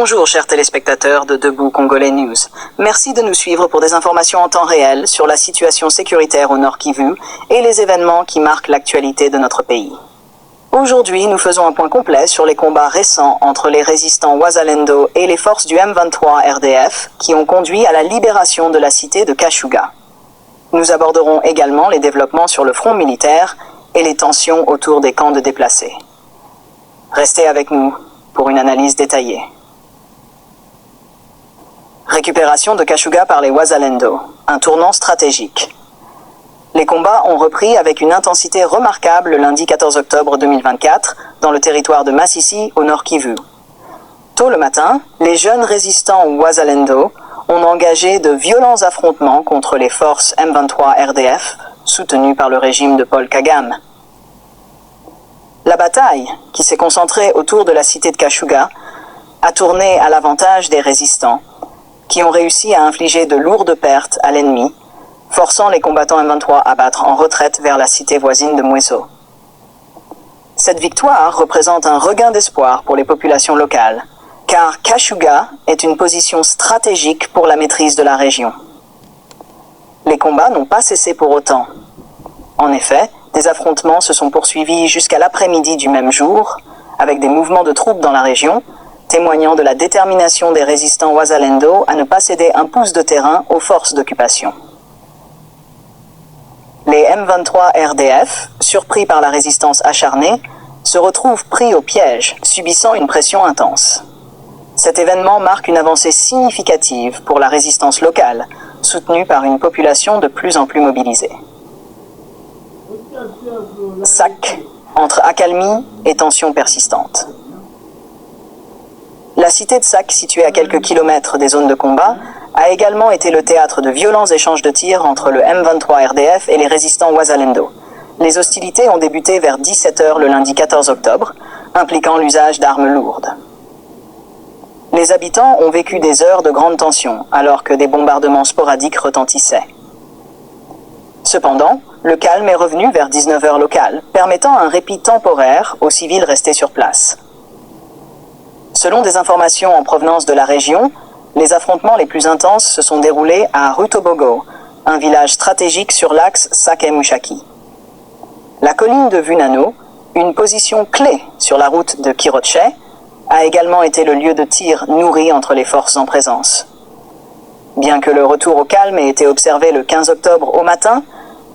Bonjour chers téléspectateurs de Debout Congolais News. Merci de nous suivre pour des informations en temps réel sur la situation sécuritaire au Nord Kivu et les événements qui marquent l'actualité de notre pays. Aujourd'hui, nous faisons un point complet sur les combats récents entre les résistants Wazalendo et les forces du M23 RDF qui ont conduit à la libération de la cité de Kashuga. Nous aborderons également les développements sur le front militaire et les tensions autour des camps de déplacés. Restez avec nous pour une analyse détaillée. Récupération de Kashuga par les Wazalendo, un tournant stratégique. Les combats ont repris avec une intensité remarquable le lundi 14 octobre 2024 dans le territoire de Masisi au Nord Kivu. Tôt le matin, les jeunes résistants Wazalendo ont engagé de violents affrontements contre les forces M23 RDF soutenues par le régime de Paul Kagame. La bataille, qui s'est concentrée autour de la cité de Kashuga, a tourné à l'avantage des résistants, qui ont réussi à infliger de lourdes pertes à l'ennemi, forçant les combattants M23 à battre en retraite vers la cité voisine de Mweso. Cette victoire représente un regain d'espoir pour les populations locales, car Kashuga est une position stratégique pour la maîtrise de la région. Les combats n'ont pas cessé pour autant. En effet, des affrontements se sont poursuivis jusqu'à l'après-midi du même jour, avec des mouvements de troupes dans la région, témoignant de la détermination des résistants Wazalendo à ne pas céder un pouce de terrain aux forces d'occupation. Les M23 RDF, surpris par la résistance acharnée, se retrouvent pris au piège, subissant une pression intense. Cet événement marque une avancée significative pour la résistance locale, soutenue par une population de plus en plus mobilisée. SAC, entre accalmie et tension persistante. La cité de SAC, située à quelques kilomètres des zones de combat, a également été le théâtre de violents échanges de tirs entre le M23 RDF et les résistants Wazalendo. Les hostilités ont débuté vers 17h le lundi 14 octobre, impliquant l'usage d'armes lourdes. Les habitants ont vécu des heures de grande tension, alors que des bombardements sporadiques retentissaient. Cependant, le calme est revenu vers 19h locale, permettant un répit temporaire aux civils restés sur place. Selon des informations en provenance de la région, les affrontements les plus intenses se sont déroulés à Rutobogo, un village stratégique sur l'axe Sake-Mushaki. La colline de Vunano, une position clé sur la route de Kiroche, a également été le lieu de tir nourri entre les forces en présence. Bien que le retour au calme ait été observé le 15 octobre au matin,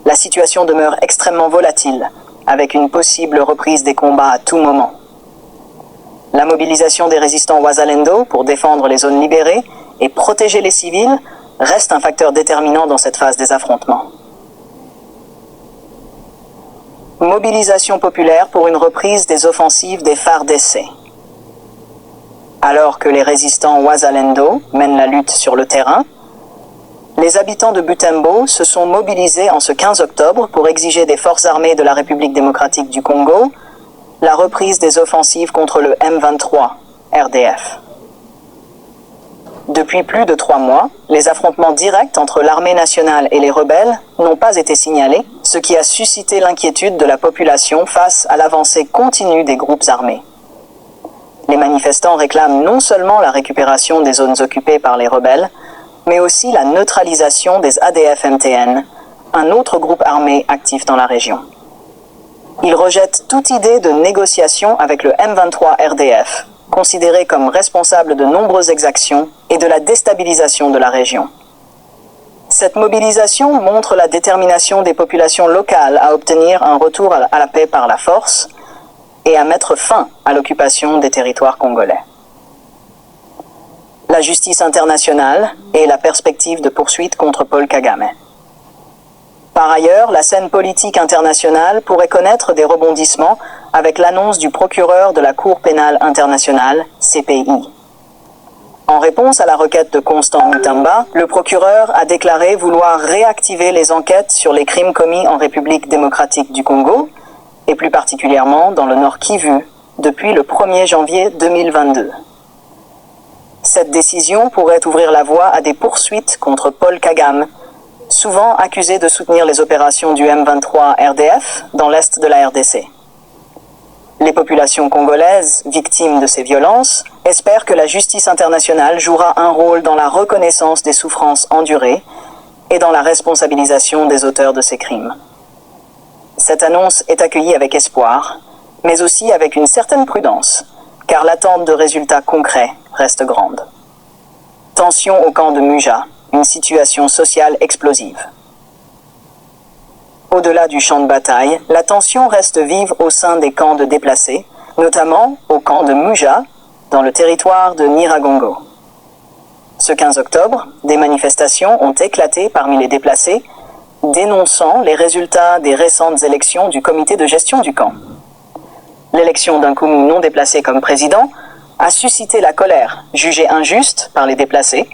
la situation demeure extrêmement volatile, avec une possible reprise des combats à tout moment. La mobilisation des résistants Wazalendo pour défendre les zones libérées et protéger les civils reste un facteur déterminant dans cette phase des affrontements. Mobilisation populaire pour une reprise des offensives des FARDC. Alors que les résistants Wazalendo mènent la lutte sur le terrain, les habitants de Butembo se sont mobilisés en ce 15 octobre pour exiger des forces armées de la République démocratique du Congo la reprise des offensives contre le M23 RDF. Depuis plus de 3 mois, les affrontements directs entre l'armée nationale et les rebelles n'ont pas été signalés, ce qui a suscité l'inquiétude de la population face à l'avancée continue des groupes armés. Les manifestants réclament non seulement la récupération des zones occupées par les rebelles, mais aussi la neutralisation des ADF-MTN, un autre groupe armé actif dans la région. Ils rejettent toute idée de négociation avec le M23 RDF, considéré comme responsable de nombreuses exactions et de la déstabilisation de la région. Cette mobilisation montre la détermination des populations locales à obtenir un retour à la paix par la force et à mettre fin à l'occupation des territoires congolais. La justice internationale et la perspective de poursuite contre Paul Kagame. Par ailleurs, la scène politique internationale pourrait connaître des rebondissements avec l'annonce du procureur de la Cour pénale internationale, CPI. En réponse à la requête de Constant Mutamba, le procureur a déclaré vouloir réactiver les enquêtes sur les crimes commis en République démocratique du Congo, et plus particulièrement dans le Nord Kivu, depuis le 1er janvier 2022. Cette décision pourrait ouvrir la voie à des poursuites contre Paul Kagame, souvent accusé de soutenir les opérations du M23 RDF dans l'est de la RDC. Les populations congolaises, victimes de ces violences, espère que la justice internationale jouera un rôle dans la reconnaissance des souffrances endurées et dans la responsabilisation des auteurs de ces crimes. Cette annonce est accueillie avec espoir, mais aussi avec une certaine prudence, car l'attente de résultats concrets reste grande. Tension au camp de Muja, une situation sociale explosive. Au-delà du champ de bataille, la tension reste vive au sein des camps de déplacés, notamment au camp de Muja, dans le territoire de Nyiragongo. Ce 15 octobre, des manifestations ont éclaté parmi les déplacés, dénonçant les résultats des récentes élections du comité de gestion du camp. L'élection d'un Kumu non déplacé comme président a suscité la colère, jugée injuste par les déplacés,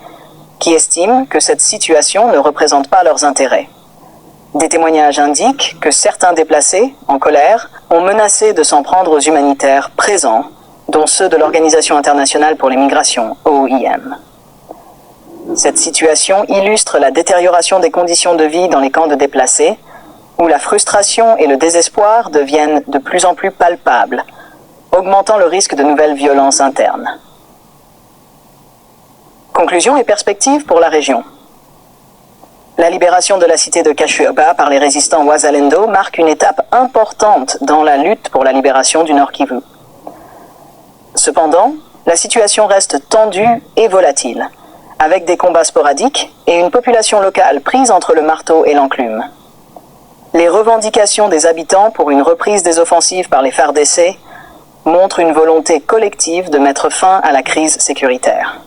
qui estiment que cette situation ne représente pas leurs intérêts. Des témoignages indiquent que certains déplacés, en colère, ont menacé de s'en prendre aux humanitaires présents, dont ceux de l'Organisation internationale pour les migrations, OIM. Cette situation illustre la détérioration des conditions de vie dans les camps de déplacés, où la frustration et le désespoir deviennent de plus en plus palpables, augmentant le risque de nouvelles violences internes. Conclusion et perspectives pour la région. La libération de la cité de Kashuaba par les résistants Wazalendo marque une étape importante dans la lutte pour la libération du Nord Kivu. Cependant, la situation reste tendue et volatile, avec des combats sporadiques et une population locale prise entre le marteau et l'enclume. Les revendications des habitants pour une reprise des offensives par les FARDC montrent une volonté collective de mettre fin à la crise sécuritaire.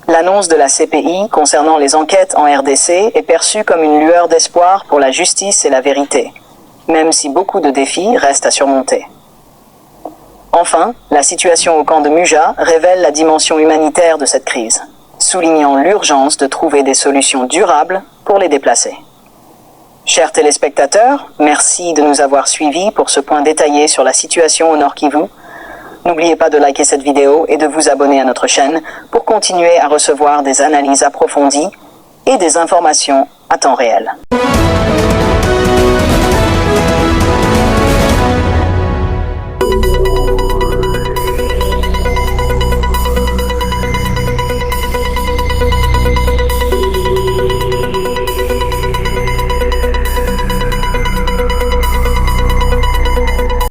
L'annonce de la CPI concernant les enquêtes en RDC est perçue comme une lueur d'espoir pour la justice et la vérité, même si beaucoup de défis restent à surmonter. Enfin, la situation au camp de Muja révèle la dimension humanitaire de cette crise, soulignant l'urgence de trouver des solutions durables pour les déplacés. Chers téléspectateurs, merci de nous avoir suivis pour ce point détaillé sur la situation au Nord Kivu. N'oubliez pas de liker cette vidéo et de vous abonner à notre chaîne pour continuer à recevoir des analyses approfondies et des informations à temps réel.